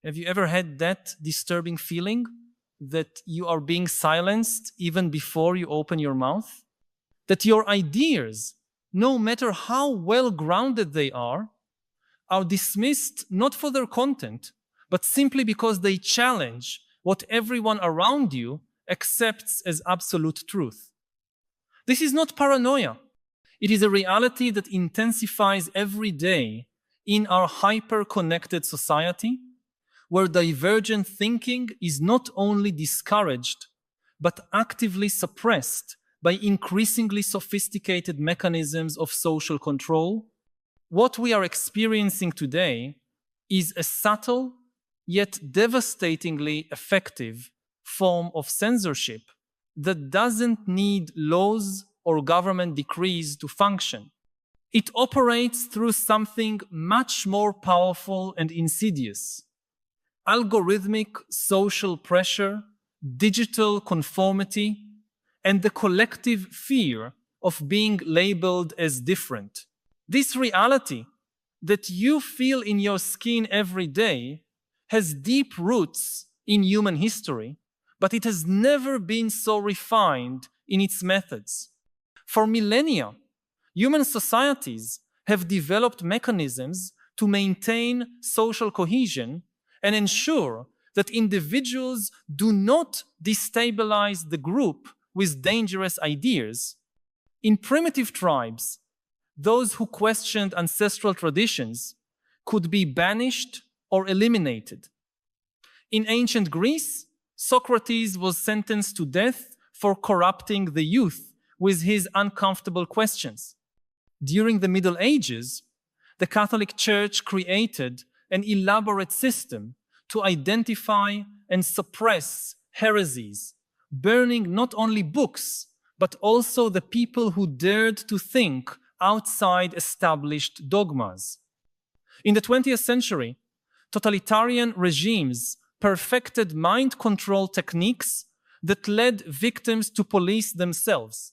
Have you ever had that disturbing feeling that you are being silenced even before you open your mouth? That your ideas, no matter how well grounded they are dismissed not for their content, but simply because they challenge what everyone around you accepts as absolute truth. This is not paranoia. It is a reality that intensifies every day in our hyper-connected society, where divergent thinking is not only discouraged, but actively suppressed by increasingly sophisticated mechanisms of social control. What we are experiencing today is a subtle yet devastatingly effective form of censorship that doesn't need laws or government decrees to function. It operates through something much more powerful and insidious: algorithmic social pressure, digital conformity, and the collective fear of being labeled as different. This reality that you feel in your skin every day has deep roots in human history, but it has never been so refined in its methods. For millennia, human societies have developed mechanisms to maintain social cohesion and ensure that individuals do not destabilize the group with dangerous ideas. In primitive tribes, those who questioned ancestral traditions could be banished or eliminated. In ancient Greece, Socrates was sentenced to death for corrupting the youth with his uncomfortable questions. During the Middle Ages, the Catholic Church created an elaborate system to identify and suppress heresies, burning not only books, but also the people who dared to think outside established dogmas. In the 20th century, totalitarian regimes perfected mind control techniques that led victims to police themselves,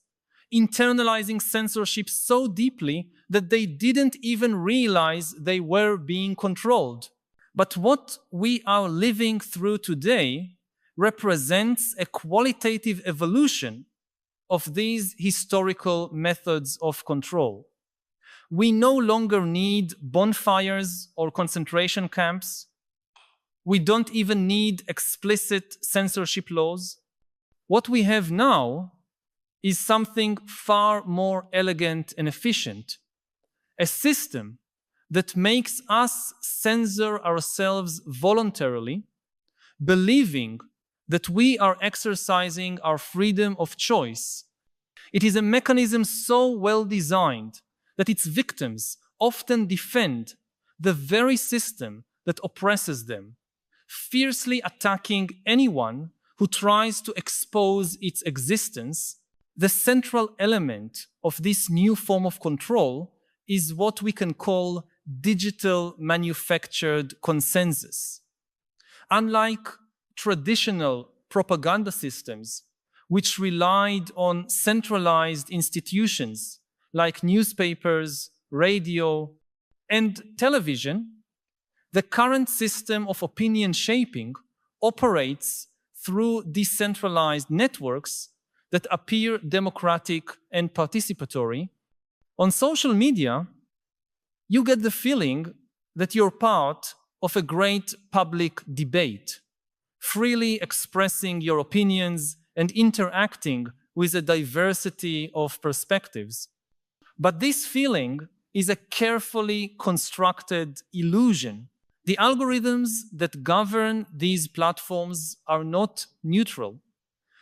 internalizing censorship so deeply that they didn't even realize they were being controlled. But what we are living through today represents a qualitative evolution of these historical methods of control. We no longer need bonfires or concentration camps. We don't even need explicit censorship laws. What we have now is something far more elegant and efficient: a system that makes us censor ourselves voluntarily, believing that we are exercising our freedom of choice. It is a mechanism so well designed that its victims often defend the very system that oppresses them, fiercely attacking anyone who tries to expose its existence. The central element of this new form of control is what we can call digital manufactured consensus. Unlike traditional propaganda systems, which relied on centralized institutions like newspapers, radio, and television, the current system of opinion shaping operates through decentralized networks that appear democratic and participatory. On social media, you get the feeling that you're part of a great public debate, freely expressing your opinions and interacting with a diversity of perspectives. But this feeling is a carefully constructed illusion. The algorithms that govern these platforms are not neutral.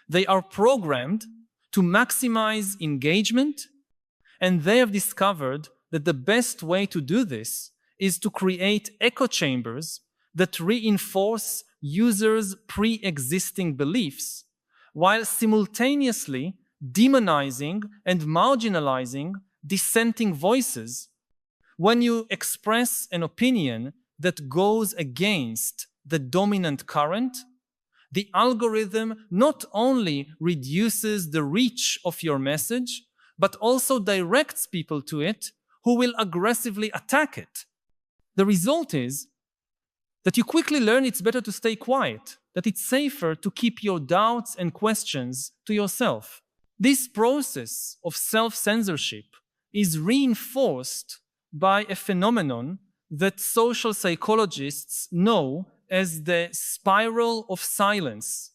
They are programmed to maximize engagement, and they have discovered that the best way to do this is to create echo chambers that reinforce users' pre-existing beliefs, while simultaneously demonizing and marginalizing dissenting voices. When you express an opinion that goes against the dominant current, the algorithm not only reduces the reach of your message, but also directs people to it who will aggressively attack it. The result is that you quickly learn it's better to stay quiet, that it's safer to keep your doubts and questions to yourself. This process of self-censorship is reinforced by a phenomenon that social psychologists know as the spiral of silence.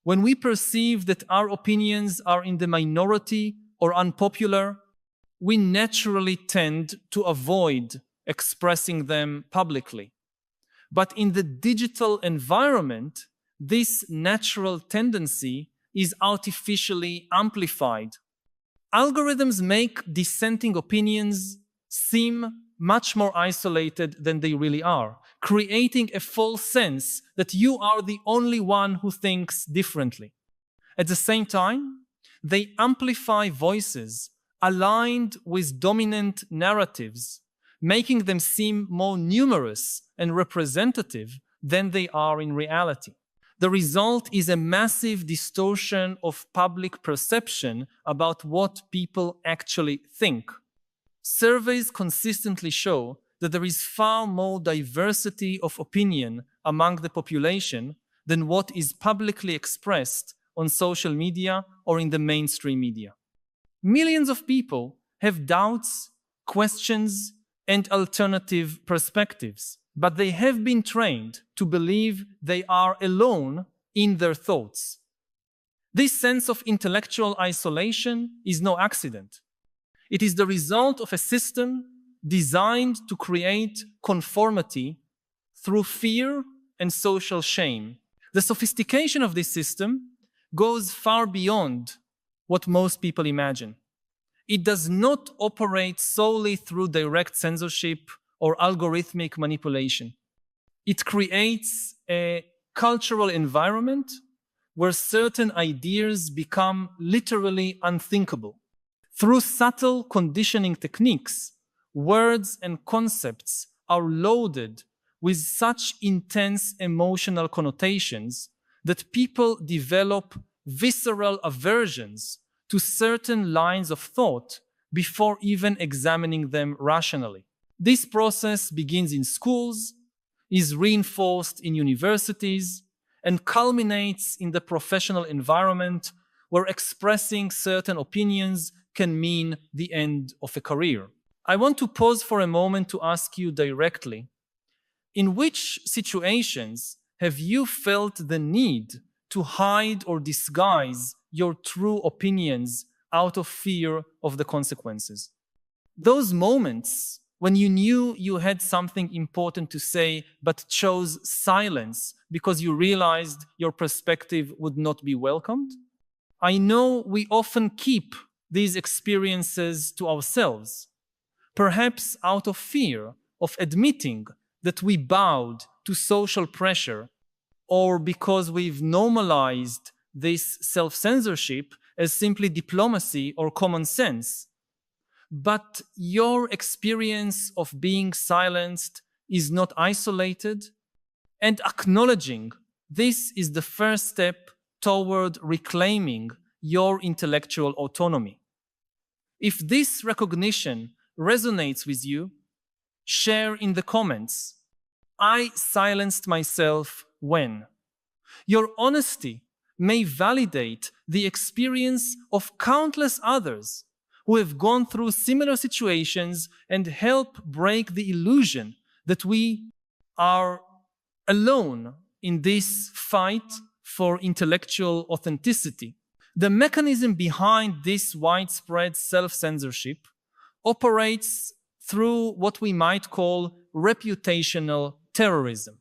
When we perceive that our opinions are in the minority or unpopular, we naturally tend to avoid expressing them publicly. But in the digital environment, this natural tendency is artificially amplified. Algorithms make dissenting opinions seem much more isolated than they really are, creating a false sense that you are the only one who thinks differently. At the same time, they amplify voices aligned with dominant narratives, making them seem more numerous and representative than they are in reality. The result is a massive distortion of public perception about what people actually think. Surveys consistently show that there is far more diversity of opinion among the population than what is publicly expressed on social media or in the mainstream media. Millions of people have doubts, questions, and alternative perspectives, but they have been trained to believe they are alone in their thoughts. This sense of intellectual isolation is no accident. It is the result of a system designed to create conformity through fear and social shame. The sophistication of this system goes far beyond what most people imagine. It does not operate solely through direct censorship or algorithmic manipulation. It creates a cultural environment where certain ideas become literally unthinkable. Through subtle conditioning techniques, words and concepts are loaded with such intense emotional connotations that people develop visceral aversions to certain lines of thought before even examining them rationally. This process begins in schools, is reinforced in universities, and culminates in the professional environment where expressing certain opinions can mean the end of a career. I want to pause for a moment to ask you directly, in which situations have you felt the need to hide or disguise your true opinions out of fear of the consequences? Those moments when you knew you had something important to say but chose silence because you realized your perspective would not be welcomed? I know we often keep these experiences to ourselves, perhaps out of fear of admitting that we bowed to social pressure, or because we've normalized this self-censorship as simply diplomacy or common sense. But your experience of being silenced is not isolated, and acknowledging this is the first step toward reclaiming your intellectual autonomy. If this recognition resonates with you, share in the comments, "I silenced myself when." Your honesty may validate the experience of countless others who have gone through similar situations and help break the illusion that we are alone in this fight for intellectual authenticity. The mechanism behind this widespread self-censorship operates through what we might call reputational terrorism.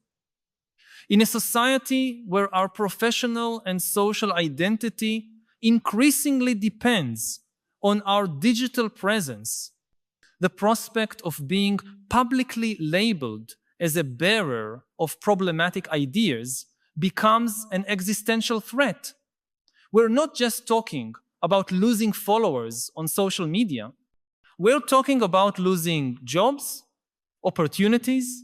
In a society where our professional and social identity increasingly depends on our digital presence, the prospect of being publicly labeled as a bearer of problematic ideas becomes an existential threat. We're not just talking about losing followers on social media. We're talking about losing jobs, opportunities,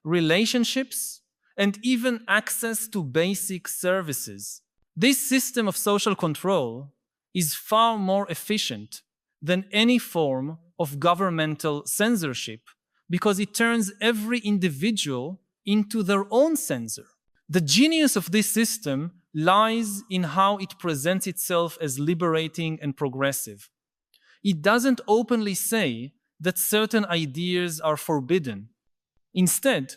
relationships, and even access to basic services. This system of social control is far more efficient than any form of governmental censorship because it turns every individual into their own censor. The genius of this system lies in how it presents itself as liberating and progressive. It doesn't openly say that certain ideas are forbidden. Instead,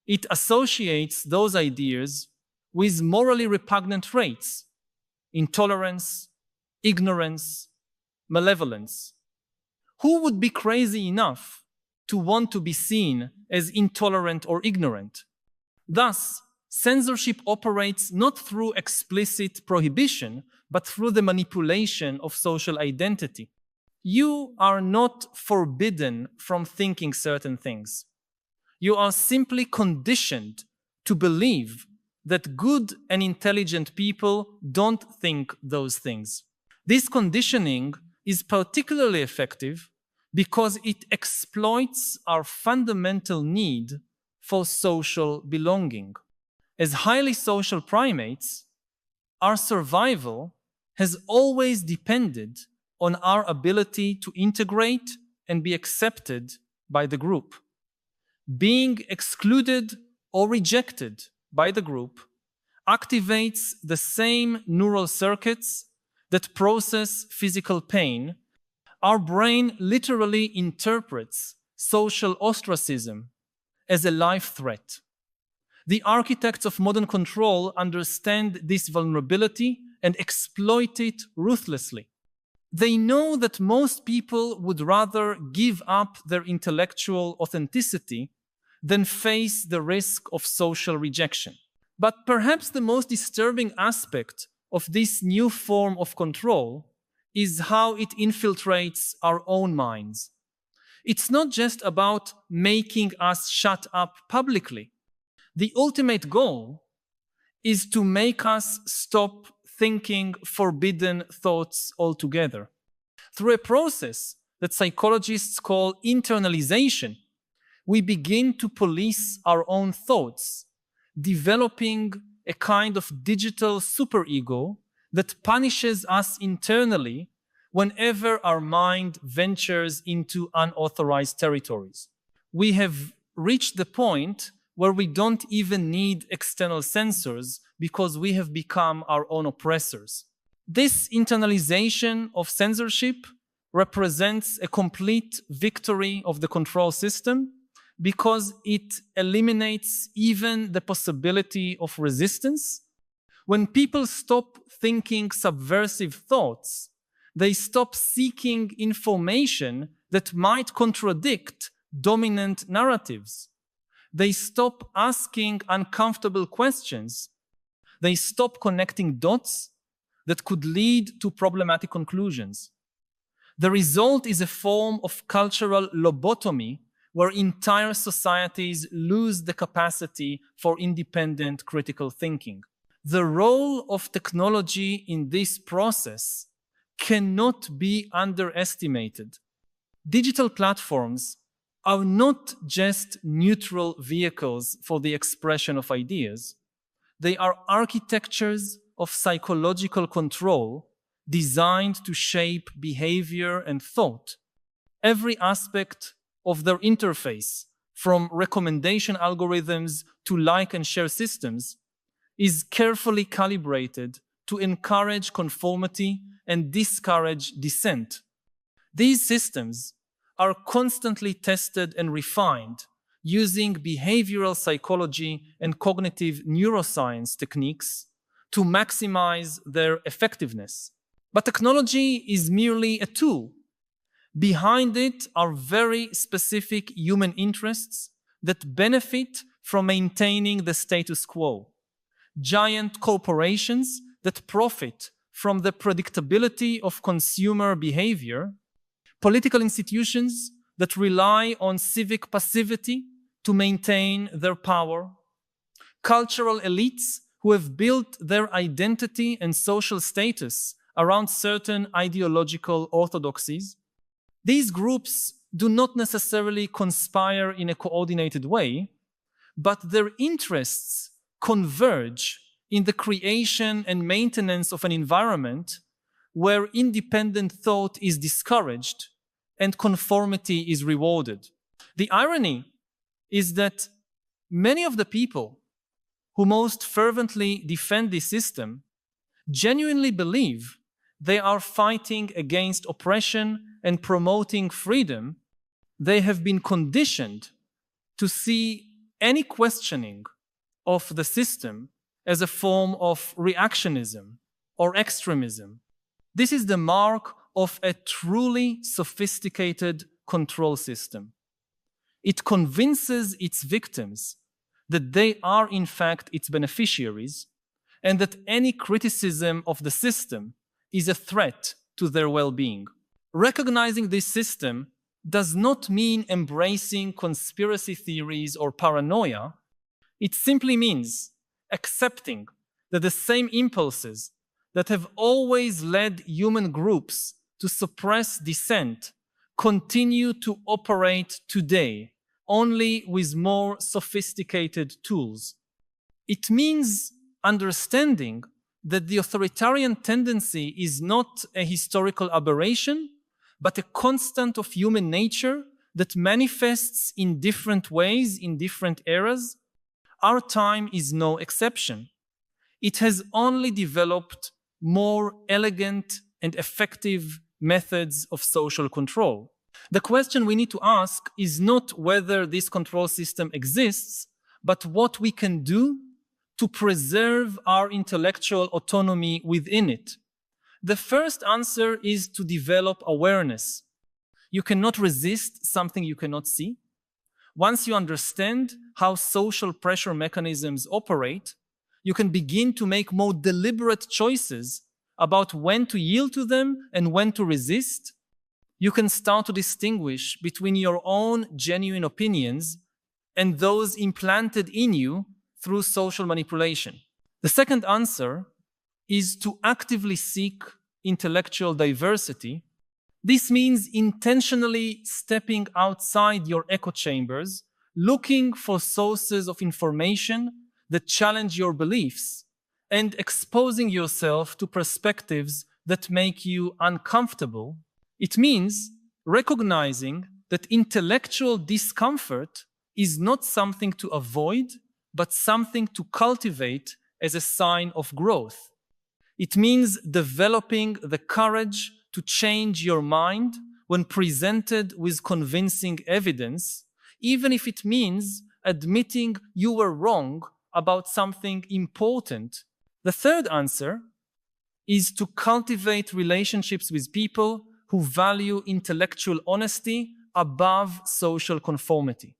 it associates those ideas with morally repugnant traits: intolerance, ignorance, malevolence. Who would be crazy enough to want to be seen as intolerant or ignorant? Thus, censorship operates not through explicit prohibition, but through the manipulation of social identity. You are not forbidden from thinking certain things. You are simply conditioned to believe that good and intelligent people don't think those things. This conditioning is particularly effective because it exploits our fundamental need for social belonging. As highly social primates, our survival has always depended on our ability to integrate and be accepted by the group. Being excluded or rejected by the group activates the same neural circuits that process physical pain. Our brain literally interprets social ostracism as a life threat. The architects of modern control understand this vulnerability and exploit it ruthlessly. They know that most people would rather give up their intellectual authenticity than face the risk of social rejection. But perhaps the most disturbing aspect of this new form of control is how it infiltrates our own minds. It's not just about making us shut up publicly. The ultimate goal is to make us stop thinking forbidden thoughts altogether. Through a process that psychologists call internalization, we begin to police our own thoughts, developing a kind of digital superego that punishes us internally whenever our mind ventures into unauthorized territories. We have reached the point where we don't even need external censors because we have become our own oppressors. This internalization of censorship represents a complete victory of the control system because it eliminates even the possibility of resistance. When people stop thinking subversive thoughts, they stop seeking information that might contradict dominant narratives. They stop asking uncomfortable questions. They stop connecting dots that could lead to problematic conclusions. The result is a form of cultural lobotomy where entire societies lose the capacity for independent critical thinking. The role of technology in this process cannot be underestimated. Digital platforms are not just neutral vehicles for the expression of ideas. They are architectures of psychological control designed to shape behavior and thought. Every aspect of their interface, from recommendation algorithms to like and share systems, is carefully calibrated to encourage conformity and discourage dissent. These systems are constantly tested and refined using behavioral psychology and cognitive neuroscience techniques to maximize their effectiveness. But technology is merely a tool. Behind it are very specific human interests that benefit from maintaining the status quo. Giant corporations that profit from the predictability of consumer behavior, political institutions that rely on civic passivity to maintain their power, cultural elites who have built their identity and social status around certain ideological orthodoxies. These groups do not necessarily conspire in a coordinated way, but their interests converge in the creation and maintenance of an environment where independent thought is discouraged and conformity is rewarded. The irony is that Many of the people who most fervently defend this system genuinely believe they are fighting against oppression and promoting freedom. They have been conditioned to see any questioning of the system as a form of reactionism or extremism. This is the mark of a truly sophisticated control system. It convinces its victims that they are in fact its beneficiaries and that any criticism of the system is a threat to their well-being. Recognizing this system does not mean embracing conspiracy theories or paranoia. It simply means accepting that the same impulses that have always led human groups to suppress dissent continue to operate today, only with more sophisticated tools. It means understanding that the authoritarian tendency is not a historical aberration, but a constant of human nature that manifests in different ways in different eras. Our time is no exception. It has only developed more elegant and effective methods of social control. The question we need to ask is not whether this control system exists, but what we can do to preserve our intellectual autonomy within it. The first answer is to develop awareness. You cannot resist something you cannot see. Once you understand how social pressure mechanisms operate, you can begin to make more deliberate choices about when to yield to them and when to resist. You can start to distinguish between your own genuine opinions and those implanted in you through social manipulation. The second answer is to actively seek intellectual diversity. This means intentionally stepping outside your echo chambers, looking for sources of information that challenge your beliefs, and exposing yourself to perspectives that make you uncomfortable. It means recognizing that intellectual discomfort is not something to avoid, but something to cultivate as a sign of growth. It means developing the courage to change your mind when presented with convincing evidence, even if it means admitting you were wrong about something important. The third answer is to cultivate relationships with people who value intellectual honesty above social conformity.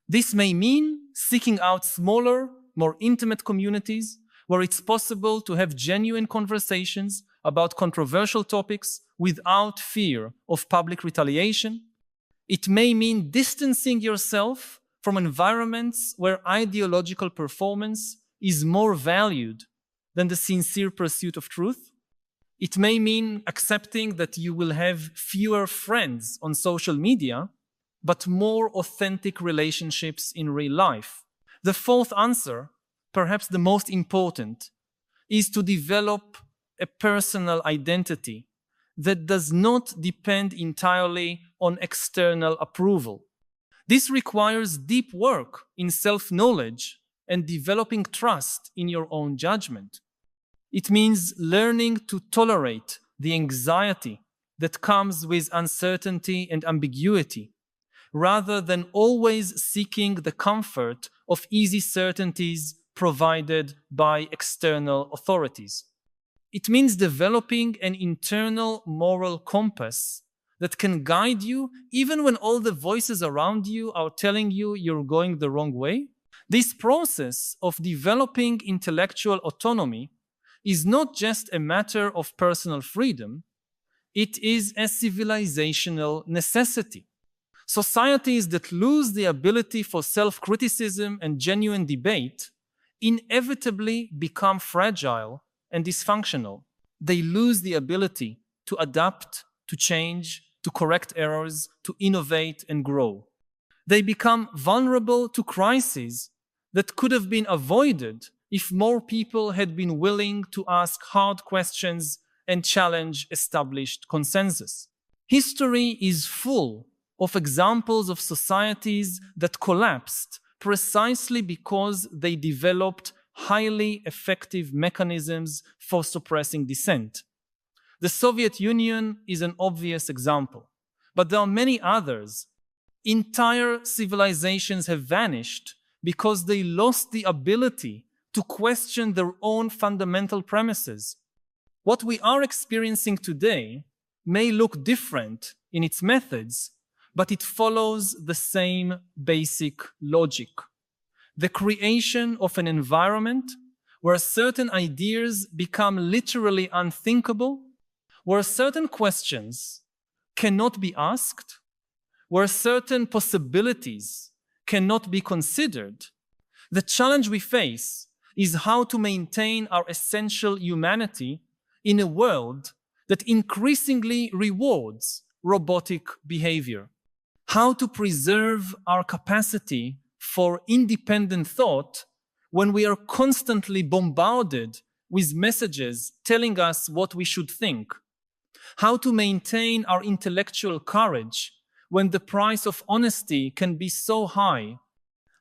This may mean seeking out smaller, more intimate communities where it's possible to have genuine conversations about controversial topics without fear of public retaliation. It may mean distancing yourself from environments where ideological performance is more valued than the sincere pursuit of truth. It may mean accepting that you will have fewer friends on social media, but more authentic relationships in real life. The fourth answer, perhaps the most important, is to develop a personal identity that does not depend entirely on external approval. This requires deep work in self-knowledge and developing trust in your own judgment. It means learning to tolerate the anxiety that comes with uncertainty and ambiguity, rather than always seeking the comfort of easy certainties provided by external authorities. It means developing an internal moral compass that can guide you even when all the voices around you are telling you you're going the wrong way. This process of developing intellectual autonomy is not just a matter of personal freedom, it is a civilizational necessity. Societies that lose the ability for self-criticism and genuine debate inevitably become fragile and dysfunctional. They lose the ability to adapt, to change, to correct errors, to innovate and grow. They become vulnerable to crises that could have been avoided if more people had been willing to ask hard questions and challenge established consensus. History is full of examples of societies that collapsed precisely because they developed highly effective mechanisms for suppressing dissent. The Soviet Union is an obvious example, but there are many others. Entire civilizations have vanished because they lost the ability to question their own fundamental premises. What we are experiencing today may look different in its methods, but it follows the same basic logic. The creation of an environment where certain ideas become literally unthinkable, where certain questions cannot be asked, where certain possibilities cannot be considered. The challenge we face is how to maintain our essential humanity in a world that increasingly rewards robotic behavior. How to preserve our capacity for independent thought when we are constantly bombarded with messages telling us what we should think. How to maintain our intellectual courage when the price of honesty can be so high.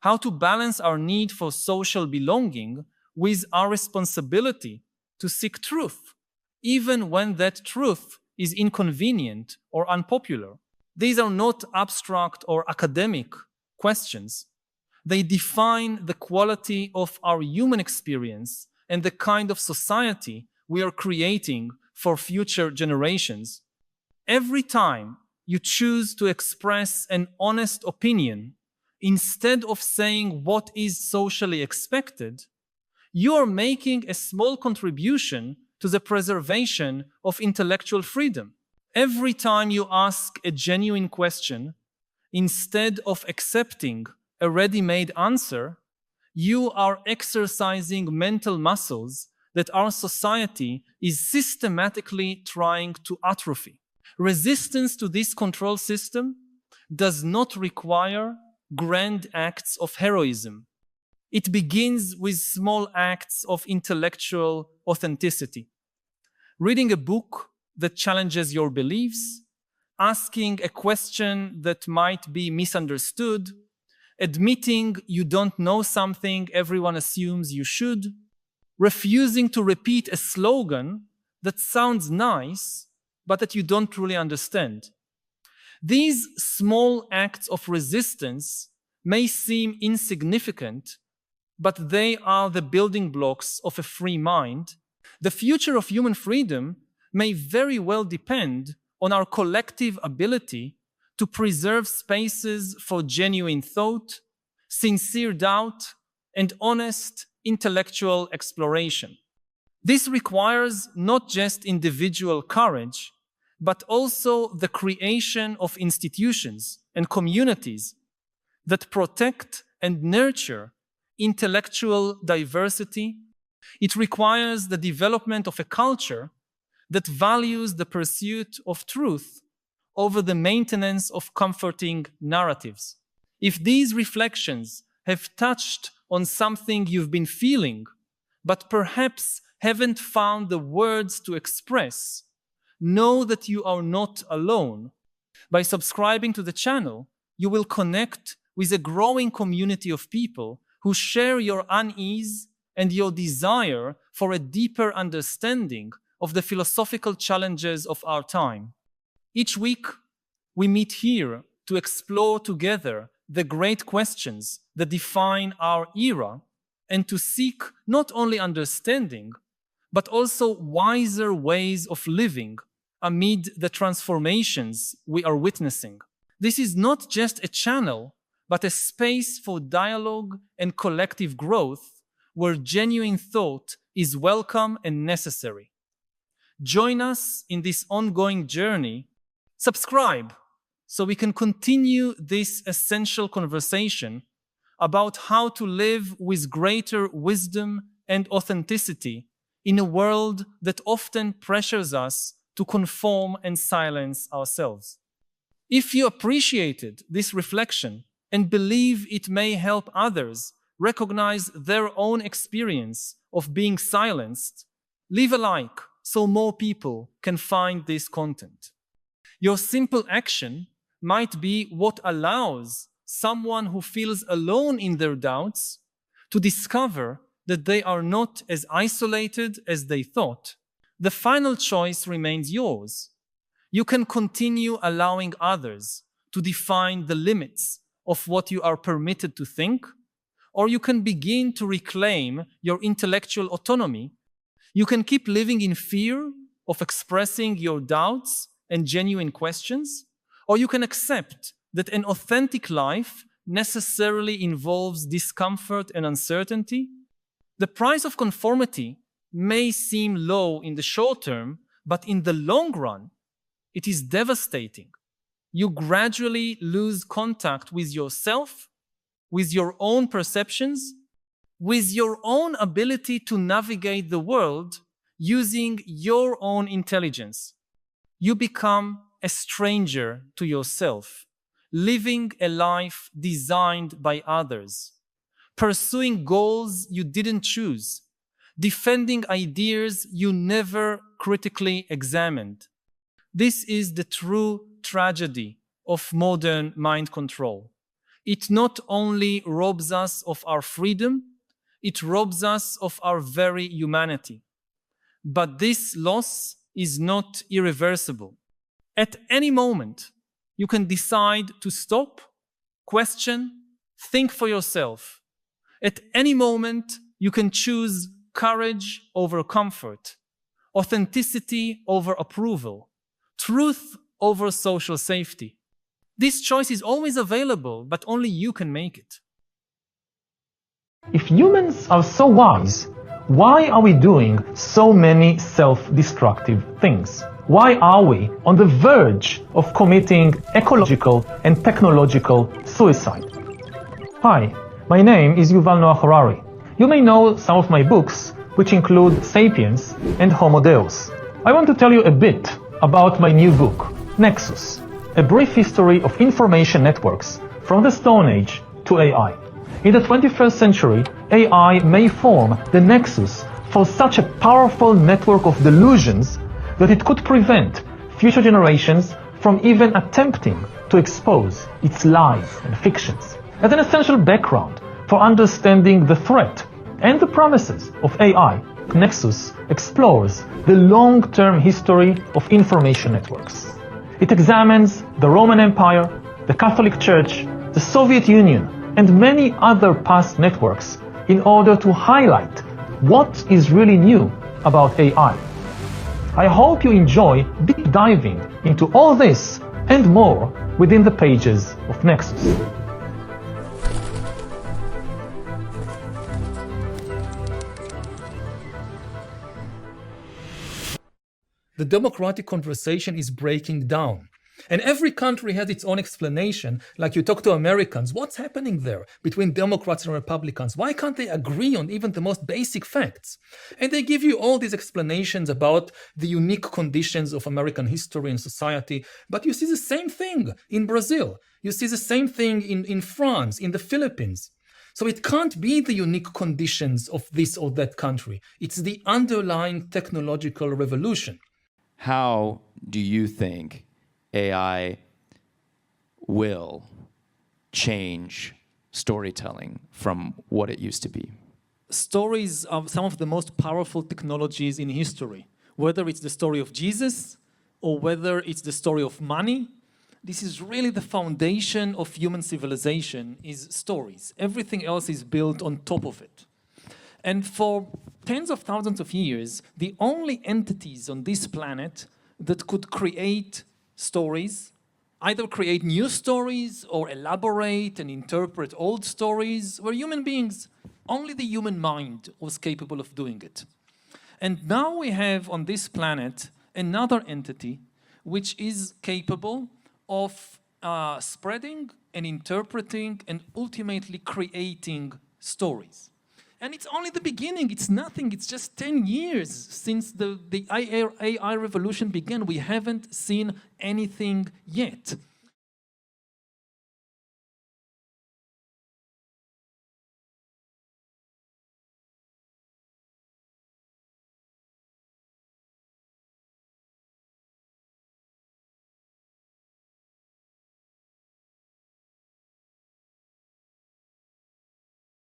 How to balance our need for social belonging with our responsibility to seek truth, even when that truth is inconvenient or unpopular. These are not abstract or academic questions. They define the quality of our human experience and the kind of society we are creating for future generations. Every time you choose to express an honest opinion instead of saying what is socially expected, you are making a small contribution to the preservation of intellectual freedom. Every time you ask a genuine question instead of accepting a ready-made answer, you are exercising mental muscles that our society is systematically trying to atrophy. Resistance to this control system does not require grand acts of heroism. It begins with small acts of intellectual authenticity. Reading a book that challenges your beliefs, asking a question that might be misunderstood, admitting you don't know something everyone assumes you should, refusing to repeat a slogan that sounds nice but that you don't truly understand. These small acts of resistance may seem insignificant, but they are the building blocks of a free mind. The future of human freedom may very well depend on our collective ability to preserve spaces for genuine thought, sincere doubt, and honest intellectual exploration. This requires not just individual courage, but also the creation of institutions and communities that protect and nurture intellectual diversity. It requires the development of a culture that values the pursuit of truth over the maintenance of comforting narratives. If these reflections have touched on something you've been feeling, but perhaps haven't found the words to express, know that you are not alone. By subscribing to the channel, you will connect with a growing community of people who share your unease and your desire for a deeper understanding of the philosophical challenges of our time. Each week, we meet here to explore together the great questions that define our era and to seek not only understanding, but also wiser ways of living amid the transformations we are witnessing. This is not just a channel, but a space for dialogue and collective growth where genuine thought is welcome and necessary. Join us in this ongoing journey. Subscribe so we can continue this essential conversation about how to live with greater wisdom and authenticity in a world that often pressures us to conform and silence ourselves. If you appreciated this reflection and believe it may help others recognize their own experience of being silenced, leave a like so more people can find this content. Your simple action might be what allows someone who feels alone in their doubts, to discover that they are not as isolated as they thought. The final choice remains yours. You can continue allowing others to define the limits of what you are permitted to think, or you can begin to reclaim your intellectual autonomy. You can keep living in fear of expressing your doubts and genuine questions, or you can accept that an authentic life necessarily involves discomfort and uncertainty. The price of conformity may seem low in the short term, but in the long run, it is devastating. You gradually lose contact with yourself, with your own perceptions, with your own ability to navigate the world using your own intelligence. You become a stranger to yourself, living a life designed by others, pursuing goals you didn't choose, defending ideas you never critically examined. This is the true tragedy of modern mind control. It not only robs us of our freedom, it robs us of our very humanity. But this loss is not irreversible. At any moment, you can decide to stop, question, think for yourself. At any moment, you can choose courage over comfort, authenticity over approval, truth over social safety. This choice is always available, but only you can make it. If humans are so wise, why are we doing so many self-destructive things? Why are we on the verge of committing ecological and technological suicide? Hi, my name is YUVAL Harari. You may know some of my books, which include Sapiens and Homo Deus. I want to tell you a bit about my new book, Nexus, a brief history of information networks from the Stone Age to AI. In the 21st century, AI may form the nexus for such a powerful network of delusions that it could prevent future generations from even attempting to expose its lies and fictions. As an essential background for understanding the threat and the promises of AI, Nexus explores the long-term history of information networks. It examines the Roman Empire, the Catholic Church, the Soviet Union, and many other past networks in order to highlight what is really new about AI. I hope you enjoy deep diving into all this and more within the pages of Nexus. The democratic conversation is breaking down. And every country has its own explanation. Like you talk to Americans, what's happening there between Democrats and Republicans? Why can't they agree on even the most basic facts? And they give you all these explanations about the unique conditions of American history and society. But you see the same thing in Brazil. You see the same thing in France, in the Philippines. So it can't be the unique conditions of this or that country. It's the underlying technological revolution. How do you think AI will change storytelling from what it used to be? Stories are some of the most powerful technologies in history. Whether it's the story of Jesus or whether it's the story of money, this is really the foundation of human civilization, is stories. Everything else is built on top of it. And for tens of thousands of years, the only entities on this planet that could create stories, either create new stories or elaborate and interpret old stories, were human beings. Only the human mind was capable of doing it. And now we have on this planet another entity which is capable of spreading and interpreting and ultimately creating stories. And it's only the beginning, it's nothing, it's just 10 years since the AI revolution began. We haven't seen anything yet.